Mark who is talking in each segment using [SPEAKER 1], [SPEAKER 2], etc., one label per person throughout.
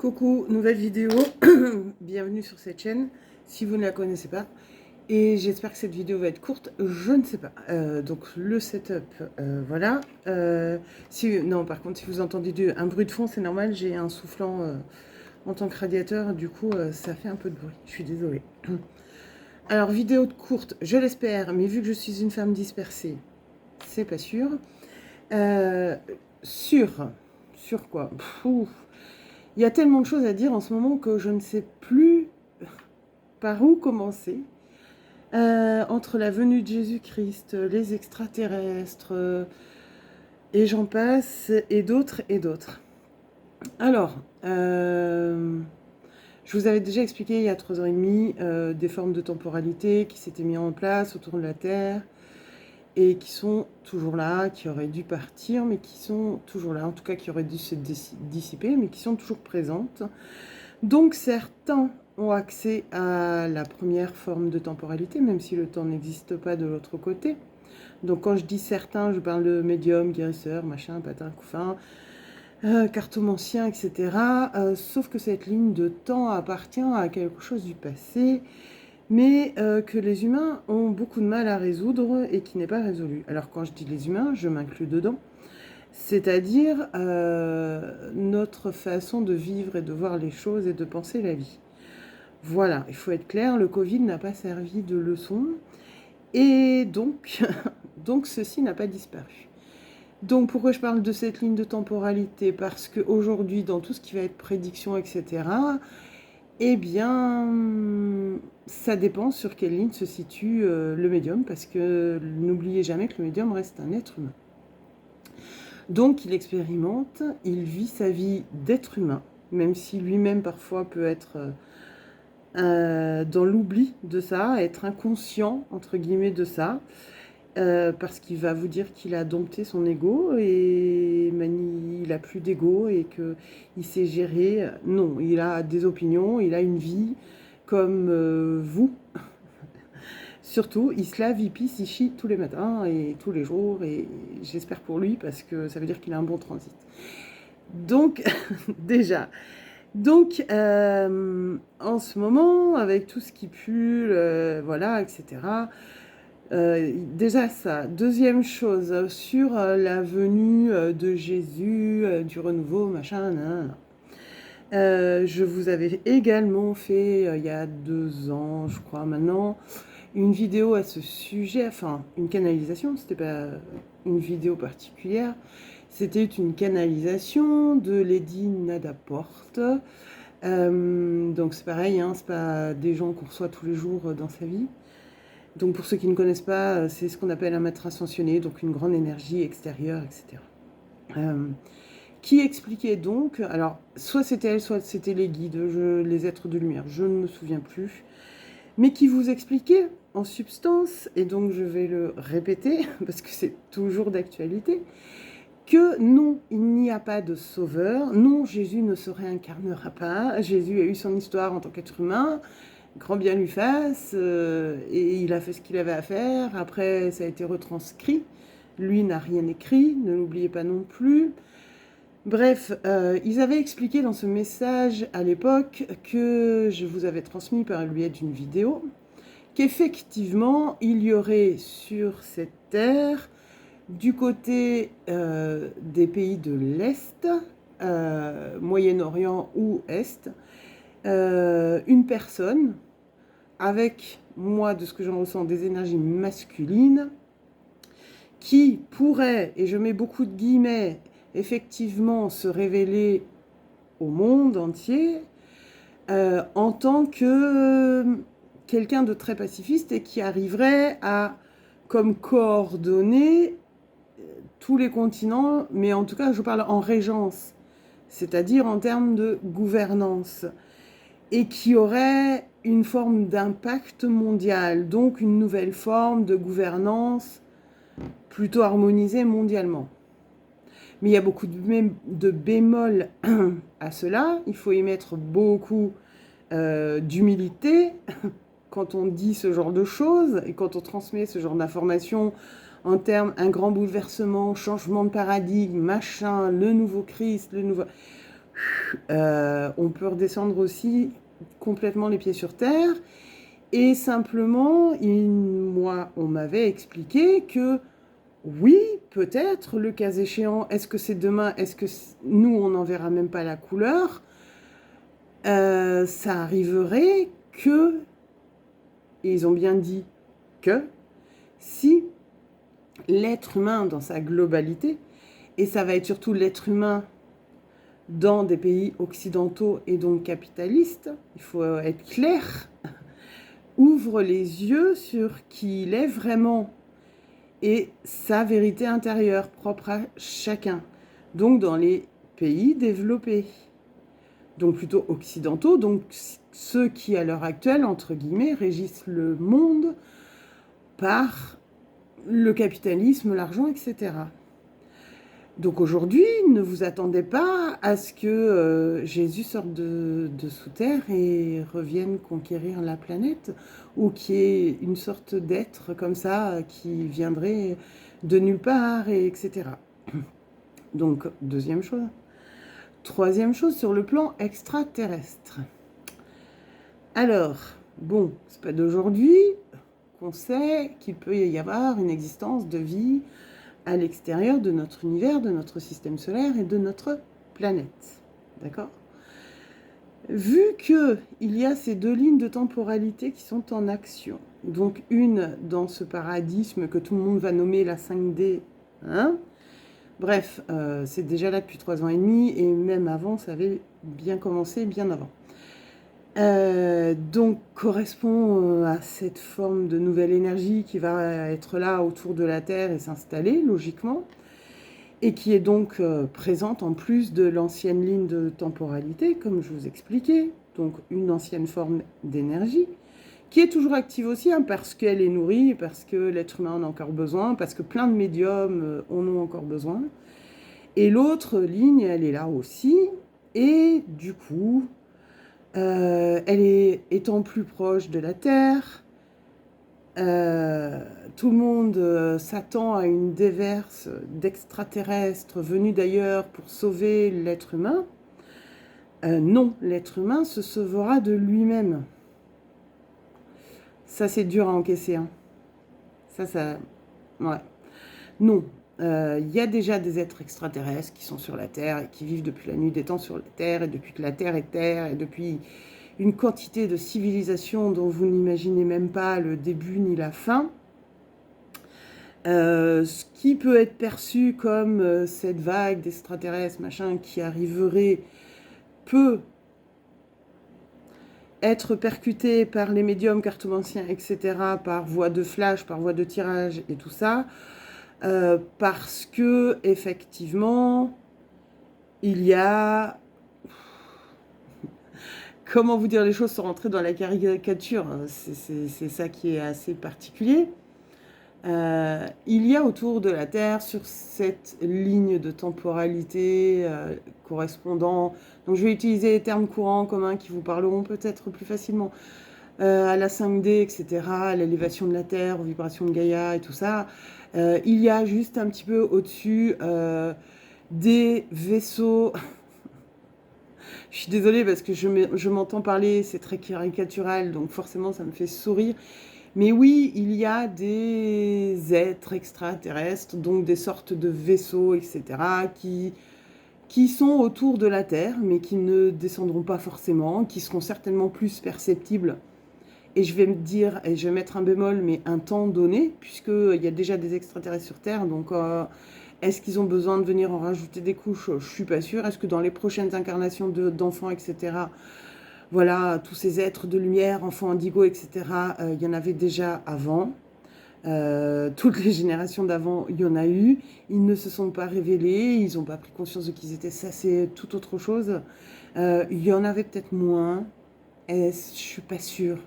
[SPEAKER 1] Coucou, nouvelle vidéo, bienvenue sur cette chaîne, si vous ne la connaissez pas, et j'espère que cette vidéo va être courte, je ne sais pas. Donc le setup, voilà. Non, par contre, si vous entendez un bruit de fond, c'est normal, j'ai un soufflant en tant que radiateur, du coup, ça fait un peu de bruit, je suis désolée. Alors, vidéo courte, je l'espère, mais vu que je suis une femme dispersée, c'est pas sûr. Sur quoi? Il y a tellement de choses à dire en ce moment que je ne sais plus par où commencer. Entre la venue de Jésus-Christ, les extraterrestres, et j'en passe, et d'autres, et d'autres. Alors, je vous avais déjà expliqué il y a 3 ans et demi des formes de temporalité qui s'étaient mises en place autour de la Terre et qui sont toujours là, qui auraient dû partir, mais qui sont toujours là, en tout cas qui auraient dû se dissiper, mais qui sont toujours présentes. Donc certains ont accès à la première forme de temporalité, même si le temps n'existe pas de l'autre côté. Donc quand je dis certains, je parle de médium, guérisseur, machin, patin, couffin, cartomancien, etc. Sauf que cette ligne de temps appartient à quelque chose du passé, mais que les humains ont beaucoup de mal à résoudre et qui n'est pas résolu. Alors quand je dis les humains, je m'inclus dedans. C'est-à-dire notre façon de vivre et de voir les choses et de penser la vie. Voilà, il faut être clair, le Covid n'a pas servi de leçon et donc, donc ceci n'a pas disparu. Donc pourquoi je parle de cette ligne de temporalité? Parce qu'aujourd'hui, dans tout ce qui va être prédiction, etc., eh bien, ça dépend sur quelle ligne se situe le médium, parce que n'oubliez jamais que le médium reste un être humain. Donc il expérimente, il vit sa vie d'être humain, même si lui-même parfois peut être dans l'oubli de ça, être inconscient, entre guillemets, de ça, parce qu'il va vous dire qu'il a dompté son ego et il n'a plus d'ego et qu'il sait gérer. Non, il a des opinions, il a une vie comme vous. Surtout, il se lave, il pisse, il chie tous les matins et tous les jours, et j'espère pour lui parce que ça veut dire qu'il a un bon transit. Donc, déjà, donc en ce moment, avec tout ce qui pue, voilà, etc., déjà ça. Deuxième chose, sur la venue de Jésus, du renouveau, machin, nan. Je vous avais également fait, il y a 2 ans, je crois maintenant, une vidéo à ce sujet, enfin une canalisation, c'était pas une vidéo particulière, c'était une canalisation de Lady Nada Porte. Donc c'est pareil, hein, c'est pas des gens qu'on reçoit tous les jours dans sa vie. Donc pour ceux qui ne connaissent pas, c'est ce qu'on appelle un maître ascensionné, donc une grande énergie extérieure, etc. Qui expliquait donc, alors soit c'était elle, soit c'était les guides, les êtres de lumière, je ne me souviens plus, mais qui vous expliquait en substance, et donc je vais le répéter parce que c'est toujours d'actualité, que non, il n'y a pas de sauveur, non, Jésus ne se réincarnera pas, Jésus a eu son histoire en tant qu'être humain, grand bien lui fasse, et il a fait ce qu'il avait à faire, après ça a été retranscrit, lui n'a rien écrit, ne l'oubliez pas non plus. Bref, ils avaient expliqué dans ce message à l'époque que je vous avais transmis par le biais d'une vidéo, qu'effectivement, il y aurait sur cette terre, du côté des pays de l'Est, Moyen-Orient ou Est, une personne avec, moi, de ce que j'en ressens, des énergies masculines, qui pourrait, et je mets beaucoup de guillemets, effectivement se révéler au monde entier en tant que quelqu'un de très pacifiste et qui arriverait à comme coordonner tous les continents, mais en tout cas je parle en régence, c'est-à-dire en termes de gouvernance, et qui aurait une forme d'impact mondial, donc une nouvelle forme de gouvernance plutôt harmonisée mondialement. Mais il y a beaucoup de bémols à cela. Il faut y mettre beaucoup d'humilité quand on dit ce genre de choses et quand on transmet ce genre d'informations en termes un grand bouleversement, changement de paradigme, machin, le nouveau Christ, le nouveau... On peut redescendre aussi complètement les pieds sur terre. Et simplement, moi, on m'avait expliqué que oui, peut-être, le cas échéant, est-ce que c'est demain, est-ce que nous, on n'en verra même pas la couleur, ça arriverait que, et ils ont bien dit que, si l'être humain dans sa globalité, et ça va être surtout l'être humain dans des pays occidentaux et donc capitalistes, il faut être clair, ouvre les yeux sur qui il est vraiment et sa vérité intérieure propre à chacun. Donc dans les pays développés, donc plutôt occidentaux, donc ceux qui à l'heure actuelle, entre guillemets, régissent le monde par le capitalisme, l'argent, etc. Donc aujourd'hui, ne vous attendez pas à ce que Jésus sorte de sous terre et revienne conquérir la planète, ou qu'il y ait une sorte d'être comme ça qui viendrait de nulle part, et etc. Donc, deuxième chose. Troisième chose, sur le plan extraterrestre. Alors, bon, c'est pas d'aujourd'hui qu'on sait qu'il peut y avoir une existence de vie à l'extérieur de notre univers, de notre système solaire et de notre planète. D'accord ? Vu qu'il y a ces deux lignes de temporalité qui sont en action, donc une dans ce paradigme que tout le monde va nommer la 5D, hein ? Bref, c'est déjà là depuis 3 ans et demi, et même avant, ça avait bien commencé, bien avant. Donc correspond à cette forme de nouvelle énergie qui va être là autour de la Terre et s'installer logiquement, et qui est donc présente en plus de l'ancienne ligne de temporalité, comme je vous expliquais, donc une ancienne forme d'énergie, qui est toujours active aussi, hein, parce qu'elle est nourrie, parce que l'être humain en a encore besoin, parce que plein de médiums en ont encore besoin. Et l'autre ligne, elle est là aussi, et du coup, elle est étant plus proche de la Terre, tout le monde s'attend à une déverse d'extraterrestres venus d'ailleurs pour sauver l'être humain. Non, l'être humain se sauvera de lui-même. Ça, c'est dur à encaisser. Hein. Ça... Ouais. Non. Il y a déjà des êtres extraterrestres qui sont sur la Terre et qui vivent depuis la nuit des temps sur la Terre, et depuis que la Terre est Terre, et depuis une quantité de civilisations dont vous n'imaginez même pas le début ni la fin. Ce qui peut être perçu comme cette vague d'extraterrestres, machin, qui arriverait, peut être percuté par les médiums cartomanciens, etc., par voie de flash, par voie de tirage et tout ça, parce que, effectivement, il y a... Comment vous dire les choses sans rentrer dans la caricature, c'est ça qui est assez particulier. Il y a autour de la Terre, sur cette ligne de temporalité correspondant, donc je vais utiliser les termes courants communs qui vous parleront peut-être plus facilement, à la 5D, etc., à l'élévation de la Terre, aux vibrations de Gaïa et tout ça. Il y a juste un petit peu au-dessus des vaisseaux... Je suis désolée parce que je m'entends parler, c'est très caricatural, donc forcément ça me fait sourire. Mais oui, il y a des êtres extraterrestres, donc des sortes de vaisseaux, etc., qui sont autour de la Terre, mais qui ne descendront pas forcément, qui seront certainement plus perceptibles. Et je vais me dire, et je vais mettre un bémol, mais un temps donné, puisqu'il y a déjà des extraterrestres sur Terre, donc est-ce qu'ils ont besoin de venir en rajouter des couches? Je ne suis pas sûre. Est-ce que dans les prochaines incarnations d'enfants, etc., voilà, tous ces êtres de lumière, enfants indigo, etc., il y en avait déjà avant. Toutes les générations d'avant, il y en a eu. Ils ne se sont pas révélés, ils n'ont pas pris conscience de qui ils étaient. Ça, c'est tout autre chose. Il y en avait peut-être moins. Et je ne suis pas sûre.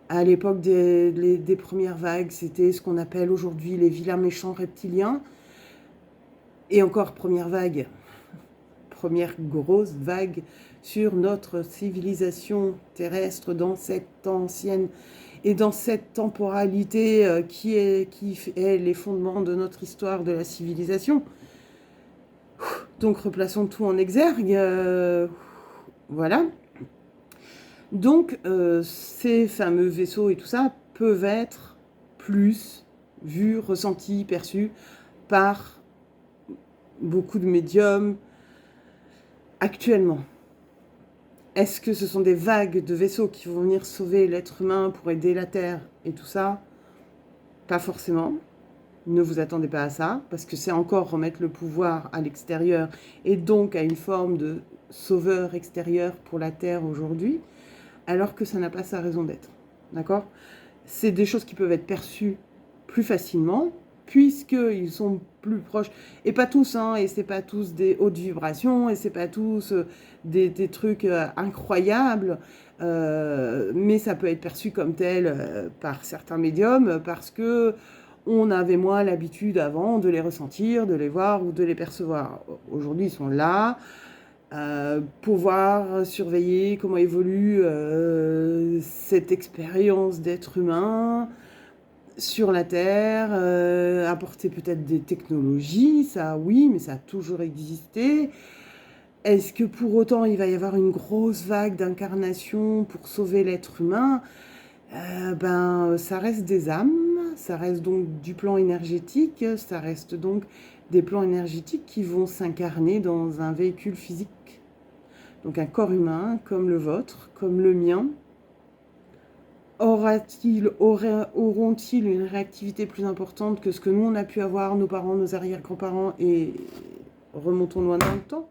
[SPEAKER 1] À l'époque des premières vagues, c'était ce qu'on appelle aujourd'hui les vilains méchants reptiliens. Et encore, première vague, première grosse vague sur notre civilisation terrestre dans cette ancienne et dans cette temporalité qui est les fondements de notre histoire de la civilisation. Donc replaçons tout en exergue. Voilà. Donc ces fameux vaisseaux et tout ça peuvent être plus vus, ressentis, perçus par beaucoup de médiums actuellement. Est-ce que ce sont des vagues de vaisseaux qui vont venir sauver l'être humain pour aider la Terre et tout ça? Pas forcément. Ne vous attendez pas à ça, parce que c'est encore remettre le pouvoir à l'extérieur et donc à une forme de sauveur extérieur pour la Terre aujourd'hui, alors que ça n'a pas sa raison d'être. D'accord? C'est des choses qui peuvent être perçues plus facilement, puisqu'ils sont plus proches, et pas tous, hein, et c'est pas tous des hautes vibrations, et c'est pas tous des trucs incroyables, mais ça peut être perçu comme tel par certains médiums, parce que on avait moins l'habitude avant de les ressentir, de les voir ou de les percevoir. Aujourd'hui, ils sont là, pouvoir surveiller comment évolue cette expérience d'être humain sur la Terre, apporter peut-être des technologies, ça oui, mais ça a toujours existé. Est-ce que pour autant il va y avoir une grosse vague d'incarnation pour sauver l'être humain? Ça reste des âmes, ça reste donc du plan énergétique, ça reste donc des plans énergétiques qui vont s'incarner dans un véhicule physique. Donc un corps humain comme le vôtre, comme le mien. Auront-ils une réactivité plus importante que ce que nous on a pu avoir, nos parents, nos arrière-grands-parents, et remontons loin dans le temps?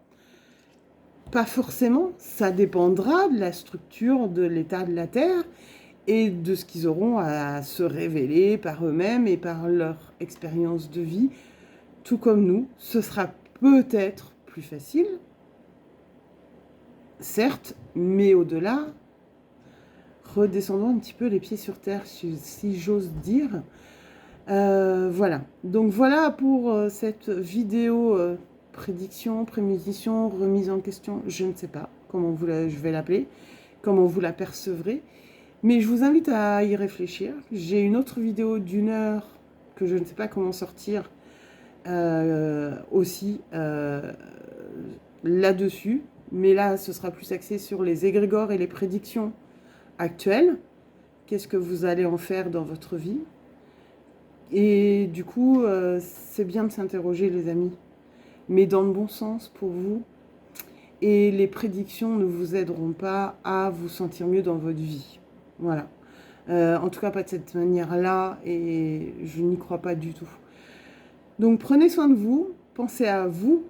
[SPEAKER 1] Pas forcément, ça dépendra de la structure de l'état de la Terre et de ce qu'ils auront à se révéler par eux-mêmes et par leur expérience de vie, tout comme nous. Ce sera peut-être plus facile, certes, mais au-delà, redescendons un petit peu les pieds sur terre, si j'ose dire. Voilà. Donc voilà pour cette vidéo prédiction, préméditation, remise en question, je ne sais pas comment je vais l'appeler, comment vous la percevrez. Mais je vous invite à y réfléchir. J'ai une autre vidéo d'1 heure que je ne sais pas comment sortir aussi là-dessus. Mais là, ce sera plus axé sur les égrégores et les prédictions actuelles. Qu'est-ce que vous allez en faire dans votre vie? Et du coup, c'est bien de s'interroger, les amis. Mais dans le bon sens pour vous. Et les prédictions ne vous aideront pas à vous sentir mieux dans votre vie. Voilà. En tout cas, pas de cette manière-là, et je n'y crois pas du tout. Donc, prenez soin de vous, pensez à vous,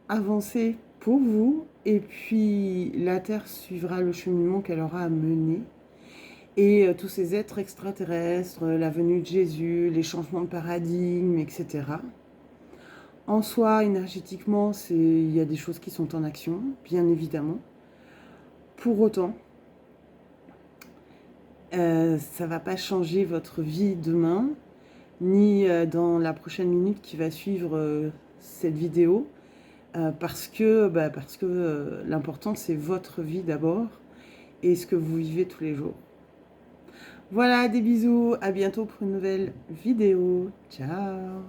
[SPEAKER 1] avancez pour vous, et puis la Terre suivra le cheminement qu'elle aura à mener. Et tous ces êtres extraterrestres, la venue de Jésus, les changements de paradigme, etc. En soi, énergétiquement, il y a des choses qui sont en action, bien évidemment. Pour autant, ça ne va pas changer votre vie demain, ni dans la prochaine minute qui va suivre cette vidéo, parce que l'important, c'est votre vie d'abord et ce que vous vivez tous les jours. Voilà, des bisous, à bientôt pour une nouvelle vidéo. Ciao!